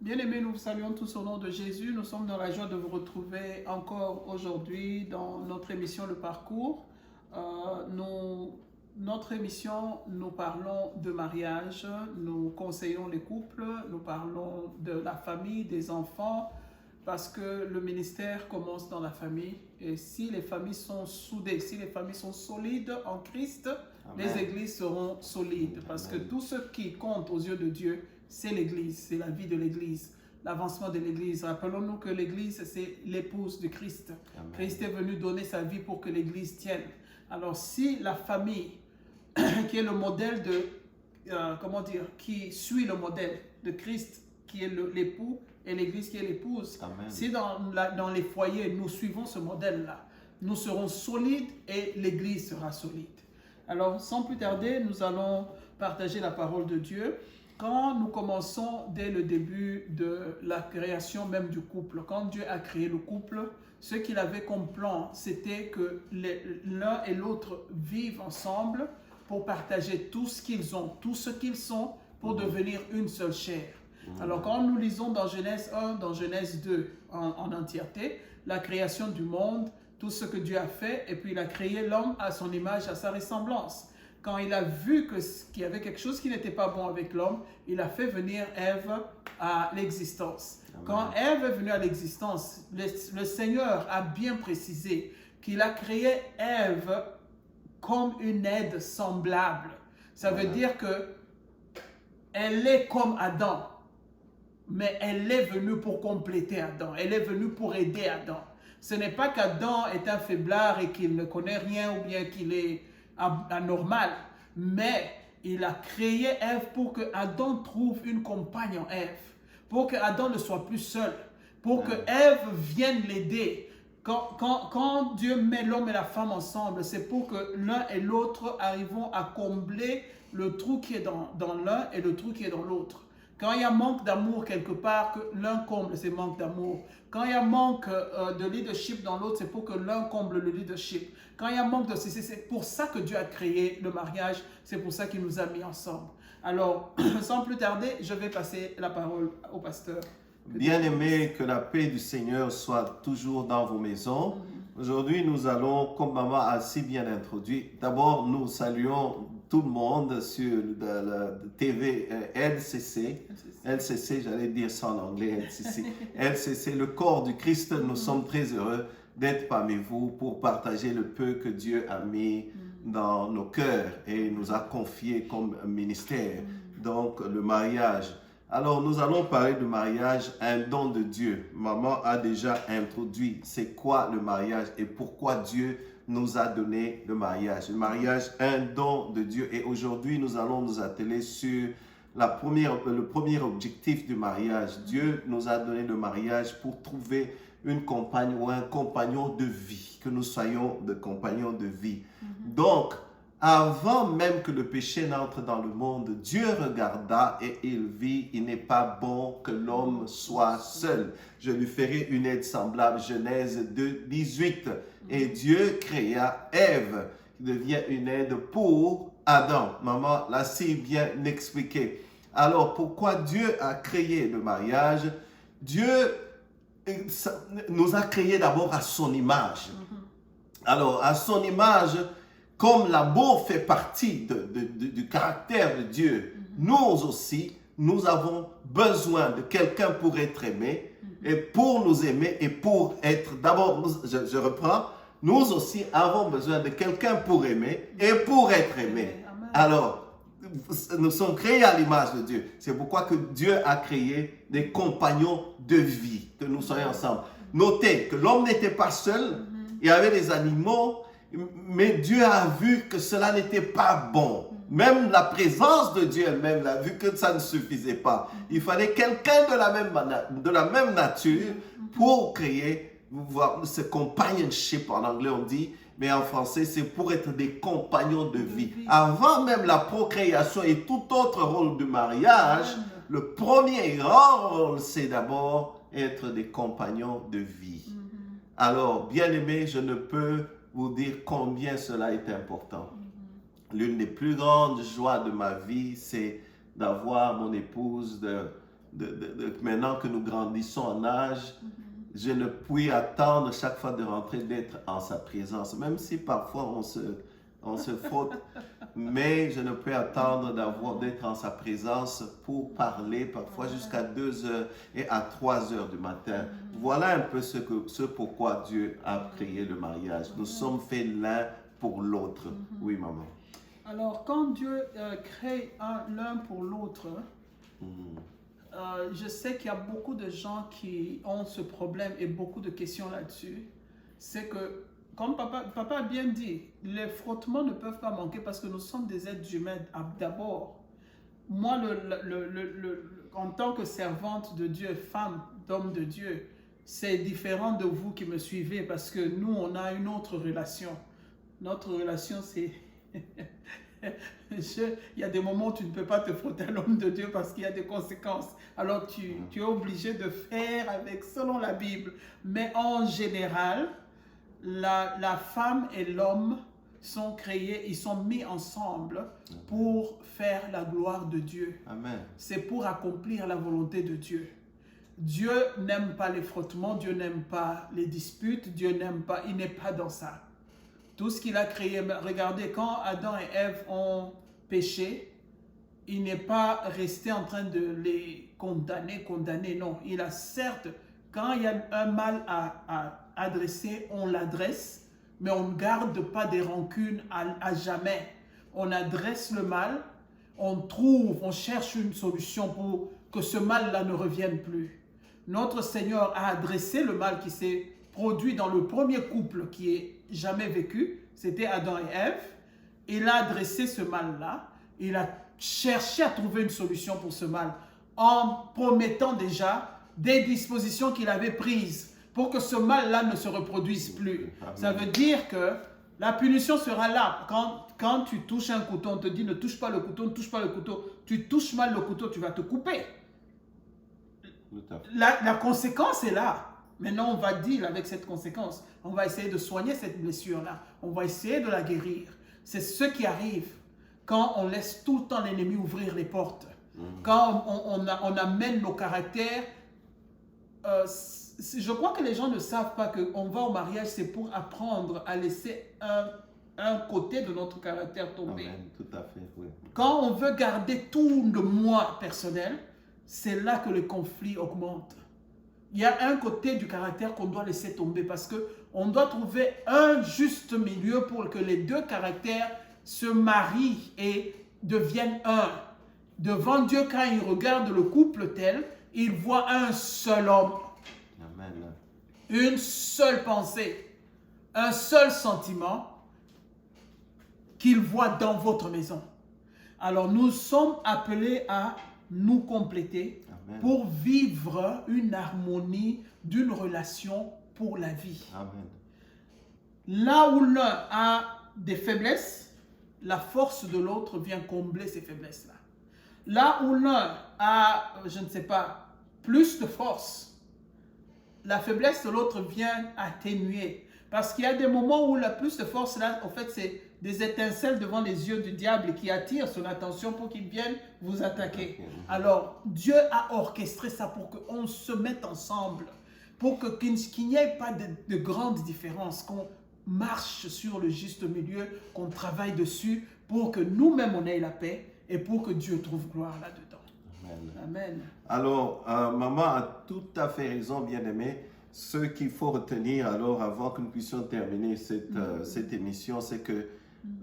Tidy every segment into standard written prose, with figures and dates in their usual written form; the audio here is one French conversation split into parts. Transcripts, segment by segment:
Bien-aimés, nous vous saluons tous au nom de Jésus. Nous sommes dans la joie de vous retrouver encore aujourd'hui dans notre émission Le Parcours. Notre émission, nous parlons de mariage, nous conseillons les couples, nous parlons de la famille, des enfants, parce que le ministère commence dans la famille. Et si les familles sont soudées, si les familles sont solides en Christ, Amen, les églises seront solides. Parce Amen, que tout ce qui compte aux yeux de Dieu, c'est l'église, c'est la vie de l'église, l'avancement de l'église. Rappelons-nous que l'église, c'est l'épouse de Christ. Amen. Christ est venu donner sa vie pour que l'église tienne. Alors si la famille, qui est le modèle de, qui suit le modèle de Christ, qui est l'époux, et l'église qui est l'épouse, si dans les foyers, nous suivons ce modèle-là, nous serons solides et l'église sera solide. Alors, sans plus tarder, nous allons partager la parole de Dieu. Quand nous commençons dès le début de la création même du couple, quand Dieu a créé le couple, ce qu'il avait comme plan, c'était que l'un et l'autre vivent ensemble pour partager tout ce qu'ils ont, tout ce qu'ils sont, pour devenir une seule chair. Alors quand nous lisons dans Genèse 1, dans Genèse 2 en entièreté, la création du monde, tout ce que Dieu a fait, et puis il a créé l'homme à son image, à sa ressemblance. Quand il a vu qu'il y avait quelque chose qui n'était pas bon avec l'homme, il a fait venir Ève à l'existence. Quand Ève est venue à l'existence, le Seigneur a bien précisé qu'il a créé Ève comme une aide semblable. Ça veut dire que elle est comme Adam, mais elle est venue pour compléter Adam. Elle est venue pour aider Adam. Ce n'est pas qu'Adam est un faiblard et qu'il ne connaît rien ou bien qu'il est anormal, mais il a créé Ève pour que Adam trouve une compagne en Ève, pour que Adam ne soit plus seul, pour que Ève vienne l'aider. Quand Dieu met l'homme et la femme ensemble, c'est pour que l'un et l'autre arrivent à combler le trou qui est dans l'un et le trou qui est dans l'autre. Quand il y a manque d'amour quelque part, que l'un comble ces manques d'amour. Quand il y a manque de leadership dans l'autre, c'est pour que l'un comble le leadership. Quand il y a manque de ceci, c'est pour ça que Dieu a créé le mariage, c'est pour ça qu'il nous a mis ensemble. Alors, sans plus tarder, je vais passer la parole au pasteur. Bien-aimés, que la paix du Seigneur soit toujours dans vos maisons. Aujourd'hui, nous allons, comme maman a si bien introduit, d'abord nous saluons tout le monde sur la TV LCC. LCC, j'allais dire ça en anglais, LCC. LCC, le corps du Christ. Nous sommes très heureux d'être parmi vous pour partager le peu que Dieu a mis dans nos cœurs et nous a confié comme ministère. Donc, le mariage. Alors, nous allons parler de mariage, un don de Dieu. Maman a déjà introduit c'est quoi le mariage et pourquoi Dieu nous a donné le mariage. Le mariage, un don de Dieu. Et aujourd'hui, nous allons nous atteler sur le premier objectif du mariage. Dieu nous a donné le mariage pour trouver une compagne ou un compagnon de vie, que nous soyons des compagnons de vie. Donc, avant même que le péché n'entre dans le monde, Dieu regarda et il vit, il n'est pas bon que l'homme soit seul. Je lui ferai une aide semblable, Genèse 2, 18. Et Dieu créa Ève, qui devient une aide pour Adam. Maman l'a si bien expliqué. Alors, pourquoi Dieu a créé le mariage? Dieu nous a créés d'abord à son image. Alors, à son image, comme l'amour fait partie du caractère de Dieu, nous aussi, nous avons besoin de quelqu'un pour être aimé, et pour nous aimer, et pour être, d'abord, je reprends, nous aussi avons besoin de quelqu'un pour aimer, et pour être aimé. Alors, nous sommes créés à l'image de Dieu. C'est pourquoi que Dieu a créé des compagnons de vie, que nous soyons ensemble. Notez que l'homme n'était pas seul, il y avait des animaux, mais Dieu a vu que cela n'était pas bon. Même la présence de Dieu elle-même a vu que ça ne suffisait pas. Il fallait quelqu'un de la même nature pour créer ce companionship, en anglais on dit, mais en français c'est pour être des compagnons de vie. Avant même la procréation et tout autre rôle du mariage, le premier grand rôle c'est d'abord être des compagnons de vie. Alors, bien-aimés, je ne peux vous dire combien cela est important. L'une des plus grandes joies de ma vie, c'est d'avoir mon épouse, de maintenant que nous grandissons en âge, je ne puis attendre chaque fois de rentrer d'être en sa présence, même si parfois on se faute, mais je ne peux attendre d'être en sa présence pour parler parfois jusqu'à 2 heures et à 3 heures du matin. Voilà un peu ce pourquoi Dieu a créé le mariage. Nous sommes faits l'un pour l'autre. Oui, maman. Alors, quand Dieu crée l'un pour l'autre, je sais qu'il y a beaucoup de gens qui ont ce problème et beaucoup de questions là-dessus. C'est que, comme papa a bien dit, les frottements ne peuvent pas manquer parce que nous sommes des êtres humains d'abord. Moi, en tant que servante de Dieu, femme, d'homme de Dieu, c'est différent de vous qui me suivez parce que nous, on a une autre relation. Notre relation, c'est... Il y a des moments où tu ne peux pas te frotter à l'homme de Dieu parce qu'il y a des conséquences. Alors tu es obligé de faire avec selon la Bible. Mais en général, la femme et l'homme sont créés, ils sont mis ensemble pour faire la gloire de Dieu. Amen. C'est pour accomplir la volonté de Dieu. Dieu n'aime pas les frottements, Dieu n'aime pas les disputes, Dieu n'aime pas, il n'est pas dans ça. Tout ce qu'il a créé, regardez, quand Adam et Ève ont péché, il n'est pas resté en train de les condamner, non. Il a certes, quand il y a un mal à adresser, on l'adresse, mais on ne garde pas des rancunes à jamais. On adresse le mal, on cherche une solution pour que ce mal-là ne revienne plus. Notre Seigneur a adressé le mal qui s'est produit dans le premier couple qui est jamais vécu, c'était Adam et Ève. Il a adressé ce mal-là, il a cherché à trouver une solution pour ce mal en promettant déjà des dispositions qu'il avait prises pour que ce mal-là ne se reproduise plus. Ça veut dire que la punition sera là. Quand tu touches un couteau, on te dit ne touche pas le couteau, ne touche pas le couteau. Tu touches mal le couteau, tu vas te couper. La conséquence est là. Maintenant, on va deal avec cette conséquence. On va essayer de soigner cette blessure-là. On va essayer de la guérir. C'est ce qui arrive quand on laisse tout le temps l'ennemi ouvrir les portes. Quand on amène nos caractères. Je crois que les gens ne savent pas qu'on va au mariage, c'est pour apprendre à laisser un côté de notre caractère tomber. Amen. Tout à fait, oui. Quand on veut garder tout le moi personnel, c'est là que le conflit augmente. Il y a un côté du caractère qu'on doit laisser tomber parce qu'on doit trouver un juste milieu pour que les deux caractères se marient et deviennent un. Devant Dieu, quand il regarde le couple tel, il voit un seul homme. Amen. Une seule pensée, un seul sentiment qu'il voit dans votre maison. Alors nous sommes appelés à nous compléter. Amen. Pour vivre une harmonie d'une relation pour la vie. Amen. Là où l'un a des faiblesses, la force de l'autre vient combler ces faiblesses-là. Là où l'un a, je ne sais pas, plus de force, la faiblesse de l'autre vient atténuer. Parce qu'il y a des moments où la plus de force, là, en fait, c'est des étincelles devant les yeux du diable qui attirent son attention pour qu'il vienne vous attaquer. Alors, Dieu a orchestré ça pour qu'on se mette ensemble, pour qu'il n'y ait pas de grandes différences, qu'on marche sur le juste milieu, qu'on travaille dessus pour que nous-mêmes on ait la paix et pour que Dieu trouve gloire là-dedans. Amen. Amen. Alors, maman a tout à fait raison, bien-aimée. Ce qu'il faut retenir alors avant que nous puissions terminer cette émission, c'est que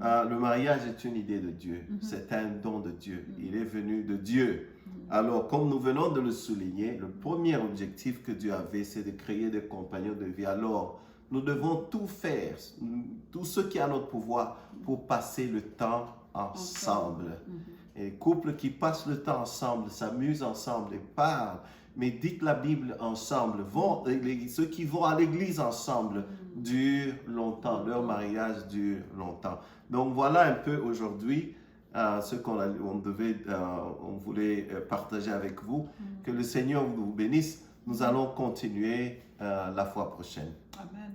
le mariage est une idée de Dieu. C'est un don de Dieu. Il est venu de Dieu. Alors, comme nous venons de le souligner, le premier objectif que Dieu avait, c'est de créer des compagnons de vie. Alors, nous devons tout faire, tout ce qui est à notre pouvoir pour passer le temps ensemble. Et les couples qui passent le temps ensemble, s'amusent ensemble et parlent, méditent la Bible ensemble, ceux qui vont à l'église ensemble durent longtemps, leur mariage dure longtemps. Donc voilà un peu aujourd'hui ce on voulait partager avec vous. Que le Seigneur vous bénisse. Nous allons continuer la fois prochaine. Amen.